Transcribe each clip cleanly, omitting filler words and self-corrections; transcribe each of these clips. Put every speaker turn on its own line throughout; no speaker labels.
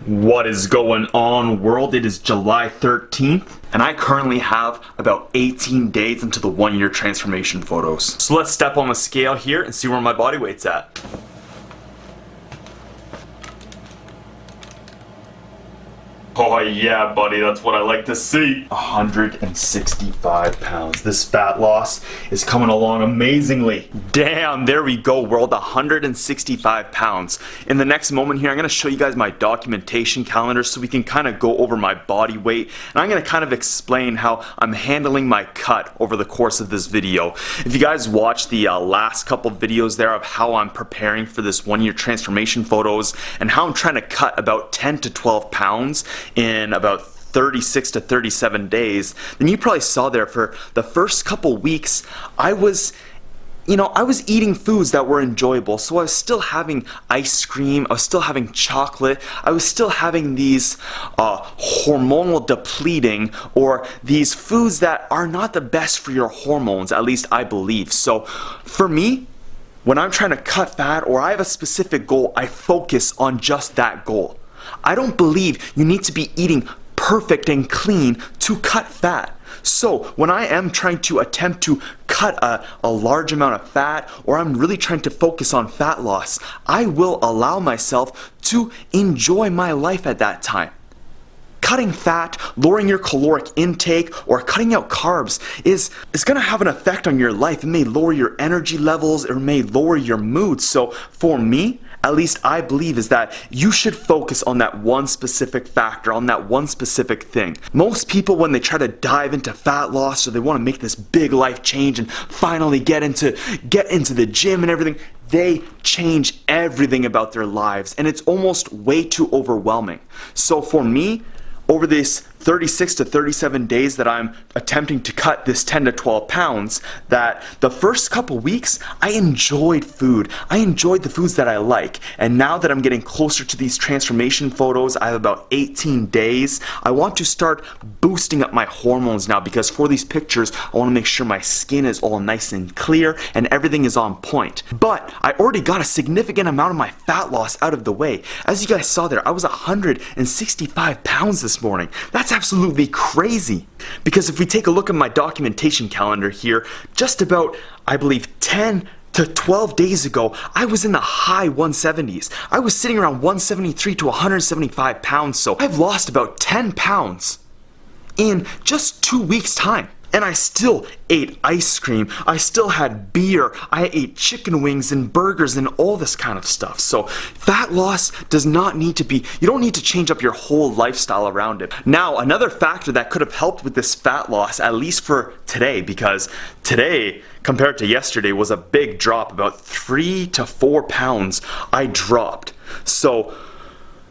What is going on, world? It is July 13th, and I currently have about 18 days into the 1-year transformation photos. So let's step on the scale here and see where my body weight's at. Oh yeah, buddy, that's what I like to see. 165 pounds. This fat loss is coming along amazingly. Damn, there we go, world, 165 pounds. In the next moment here, I'm gonna show you guys my documentation calendar so we can kind of go over my body weight. And I'm gonna kind of explain how I'm handling my cut over the course of this video. If you guys watched the last couple videos there of how I'm preparing for this 1-year transformation photos and how I'm trying to cut about 10 to 12 pounds in about 36 to 37 days, then you probably saw there for the first couple weeks, I was eating foods that were enjoyable. So I was still having ice cream, I was still having chocolate, I was still having these hormonal depleting, or these foods that are not the best for your hormones, at least I believe. So for me, when I'm trying to cut fat or I have a specific goal, I focus on just that goal. I don't believe you need to be eating perfect and clean to cut fat. So when I am trying to attempt to cut a large amount of fat, or I'm really trying to focus on fat loss, I will allow myself to enjoy my life at that time. Cutting fat, lowering your caloric intake, or cutting out carbs is going to have an effect on your life. It may lower your energy levels, it may lower your mood. So for me, at least I believe, is that you should focus on that one specific factor, on that one specific thing. Most people, when they try to dive into fat loss or they want to make this big life change and finally get into the gym and everything, they change everything about their lives, and it's almost way too overwhelming. So for me, over these 36 to 37 days that I'm attempting to cut this 10 to 12 pounds, that the first couple weeks, I enjoyed food. I enjoyed the foods that I like. And now that I'm getting closer to these transformation photos, I have about 18 days, I want to start boosting up my hormones now, because for these pictures, I want to make sure my skin is all nice and clear and everything is on point. But I already got a significant amount of my fat loss out of the way. As you guys saw there, I was 165 pounds this morning. That's absolutely crazy. Because if we take a look at my documentation calendar here, just about, I believe, 10 to 12 days ago, I was in the high 170s. I was sitting around 173 to 175 pounds, so I've lost about 10 pounds in just 2 weeks' time. And I still ate ice cream, I still had beer, I ate chicken wings and burgers and all this kind of stuff. So fat loss does not need to be, you don't need to change up your whole lifestyle around it. Now, another factor that could have helped with this fat loss, at least for today, because today, compared to yesterday, was a big drop, about 3 to 4 pounds I dropped. So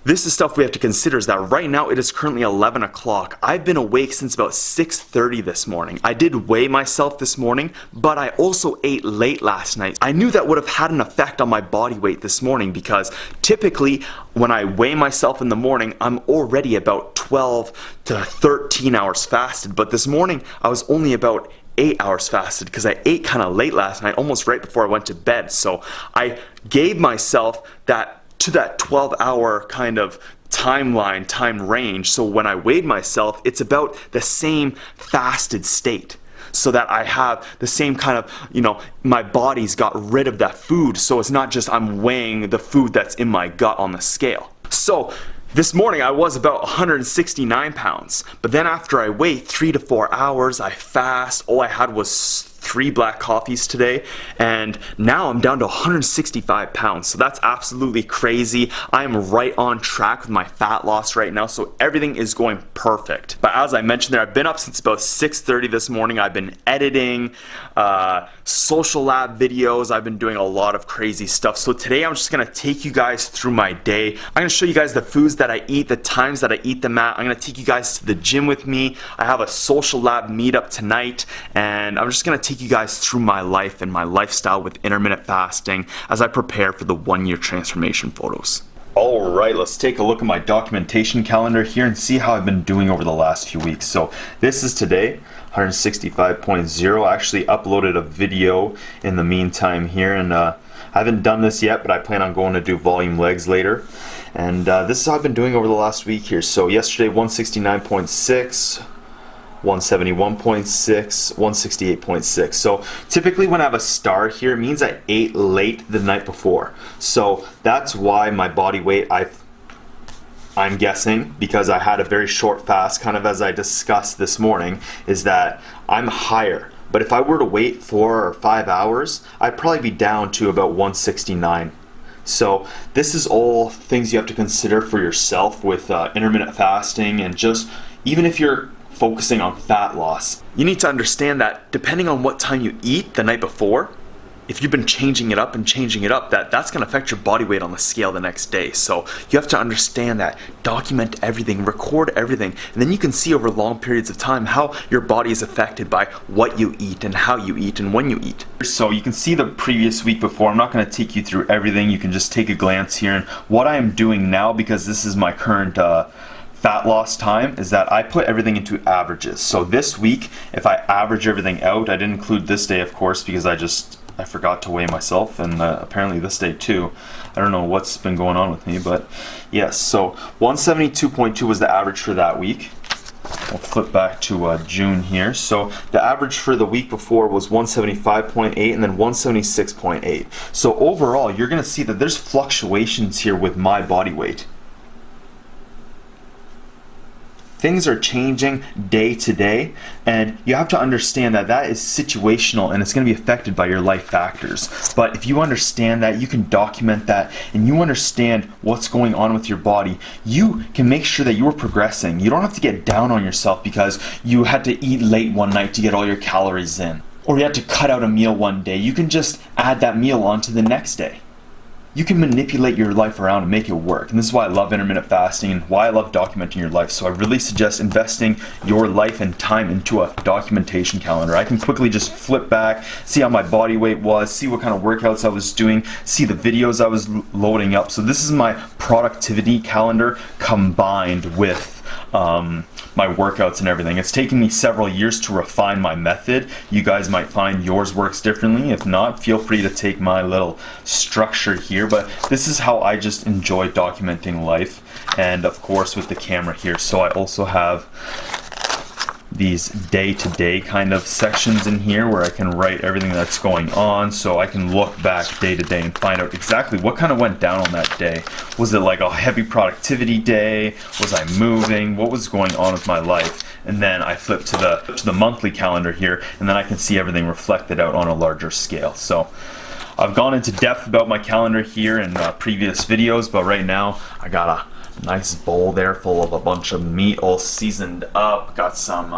this is stuff we have to consider, is that right now it is currently 11 o'clock. I've been awake since about 6:30 this morning. I did weigh myself this morning, but I also ate late last night. I knew that would have had an effect on my body weight this morning, because typically when I weigh myself in the morning, I'm already about 12 to 13 hours fasted. But this morning I was only about 8 hours fasted because I ate kind of late last night, almost right before I went to bed. So I gave myself that 12-hour kind of timeline, time range. So when I weighed myself, it's about the same fasted state, so that I have the same kind of, my body's got rid of that food. So it's not just I'm weighing the food that's in my gut on the scale. So this morning I was about 169 pounds, but then after I wait 3 to 4 hours, I fast, all I had was 3 black coffees today, and now I'm down to 165 pounds. So that's absolutely crazy. I am right on track with my fat loss right now, so everything is going perfect. But as I mentioned there, I've been up since about 6:30 this morning. I've been editing social lab videos. I've been doing a lot of crazy stuff. So today I'm just gonna take you guys through my day. I'm gonna show you guys the foods that I eat, the times that I eat them at. I'm gonna take you guys to the gym with me. I have a social lab meetup tonight, and I'm just gonna take you guys through my life and my lifestyle with intermittent fasting as I prepare for the 1-year transformation photos. Alright, let's take a look at my documentation calendar here and see how I've been doing over the last few weeks. So this is today, 165.0. I actually uploaded a video in the meantime here, and I haven't done this yet, but I plan on going to do volume legs later. And this is how I've been doing over the last week here. So yesterday 169.6, 171.6, 168.6. So typically when I have a star here, it means I ate late the night before. So that's why my body weight, I'm guessing, because I had a very short fast, kind of as I discussed this morning, is that I'm higher. But if I were to wait 4 or 5 hours, I'd probably be down to about 169. So this is all things you have to consider for yourself with intermittent fasting, and just even if you're focusing on fat loss, you need to understand that depending on what time you eat the night before, if you've been changing it up, that's going to affect your body weight on the scale the next day. So you have to understand that, document everything, record everything, and then you can see over long periods of time how your body is affected by what you eat and how you eat and when you eat. So you can see the previous week before. I'm not going to take you through everything. You can just take a glance here. And what I am doing now, because this is my current fat loss time, is that I put everything into averages. So this week, if I average everything out, I didn't include this day, of course, because I forgot to weigh myself, and apparently this day too. I don't know what's been going on with me, but yes, so 172.2 was the average for that week. I'll flip back to June here. So the average for the week before was 175.8 and then 176.8. So overall, you're going to see that there's fluctuations here with my body weight. Things are changing day to day, and you have to understand that that is situational and it's going to be affected by your life factors. But if you understand that, you can document that, and you understand what's going on with your body, you can make sure that you are progressing. You don't have to get down on yourself because you had to eat late one night to get all your calories in, or you had to cut out a meal one day. You can just add that meal on to the next day. You can manipulate your life around and make it work. And this is why I love intermittent fasting and why I love documenting your life. So I really suggest investing your life and time into a documentation calendar. I can quickly just flip back, see how my body weight was, see what kind of workouts I was doing, see the videos I was loading up. So this is my productivity calendar combined with my workouts and everything. It's taken me several years to refine my method. You guys might find yours works differently. If not, feel free to take my little structure here, but this is how I just enjoy documenting life, and of course with the camera here. So I also have these day-to-day kind of sections in here where I can write everything that's going on, so I can look back day to day and find out exactly what kind of went down on that day. Was it like a heavy productivity day? Was I moving? What was going on with my life? And then I flip to the monthly calendar here, and then I can see everything reflected out on a larger scale. So I've gone into depth about my calendar here in previous videos, but right now I got a nice bowl there full of a bunch of meat all seasoned up. Got some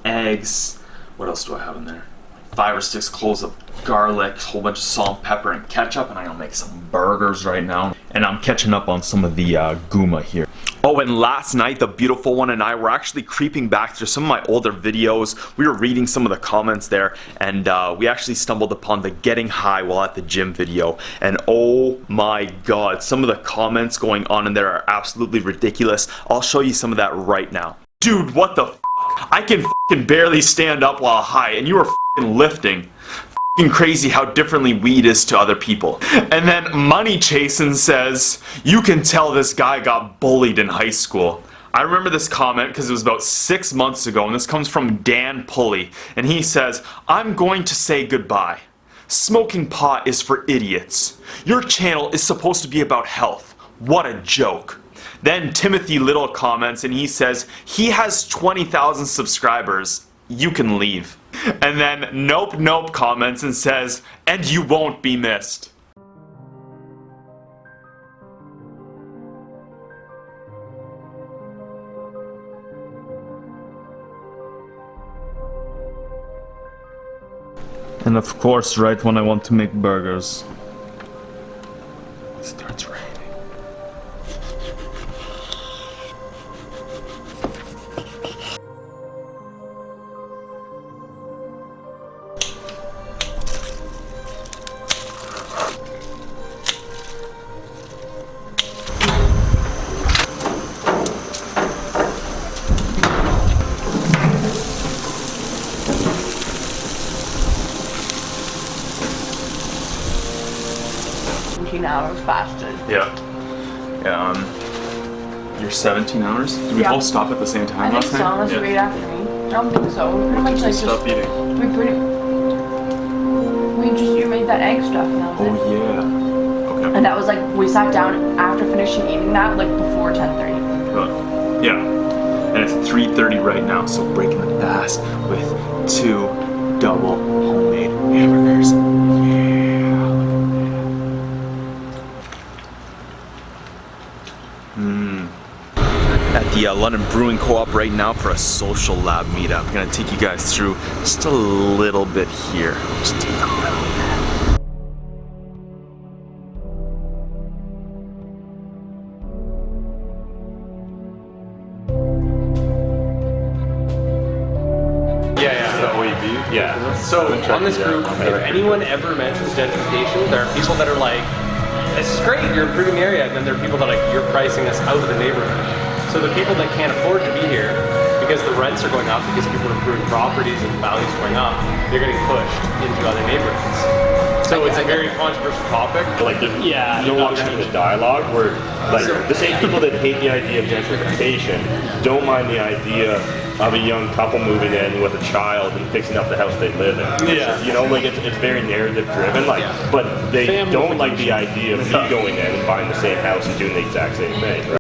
eggs. What else do I have in there? 5 or 6 cloves of garlic, a whole bunch of salt, pepper, and ketchup, and I'm gonna make some burgers right now. And I'm catching up on some of the guma here. Oh, and last night, the beautiful one and I were actually creeping back through some of my older videos. We were reading some of the comments there, and we actually stumbled upon the getting high while at the gym video. And oh my god, some of the comments going on in there are absolutely ridiculous. I'll show you some of that right now. Dude, what the f***? I can f***ing barely stand up while high, and you are f***ing lifting. Crazy how differently weed is to other people. And then Money Chasin says, you can tell this guy got bullied in high school. I remember this comment because it was about 6 months ago, and this comes from Dan Pulley, and he says, I'm going to say goodbye. Smoking pot is for idiots. Your channel is supposed to be about health. What a joke. Then Timothy Little comments, and he says, he has 20,000 subscribers. You can leave. And then Nope comments and says, and you won't be missed. And of course, right when I want to make burgers, it starts raining.
Hours fasted.
Yeah. your 17 hours? Did we
Yeah.
both stop at the same
I
time
think
last
so,
time?
unless you ate after me. I don't think so. We pretty much like
Stop eating.
you made that egg stuff and that was it.
Oh yeah. Okay.
And that was like, we sat down after finishing eating that, like before 10:30.
Yeah. And it's 3:30 right now, so breaking the fast with 2 double homemade hamburgers. At the London Brewing Co-op right now for a social lab meetup. I'm gonna take you guys through just a little bit here. Just a little bit.
Yeah. So on this group, if anyone ever mentions gentrification, there are people that are like, this is great, you're improving the area, and then there are people that are like, you're pricing us out of the neighborhood. So the people that can't afford to be here, because the rents are going up, because people are improving properties and the values are going up, they're getting pushed into other neighborhoods. So it's a very controversial topic.
Like, there's no longer having a dialogue where, like, the same people that hate the idea of gentrification don't mind the idea of a young couple moving in with a child and fixing up the house they live in.
Yeah.
You know, like, it's very narrative driven, like, but they don't like the idea of me going in and buying the same house and doing the exact same thing. Right?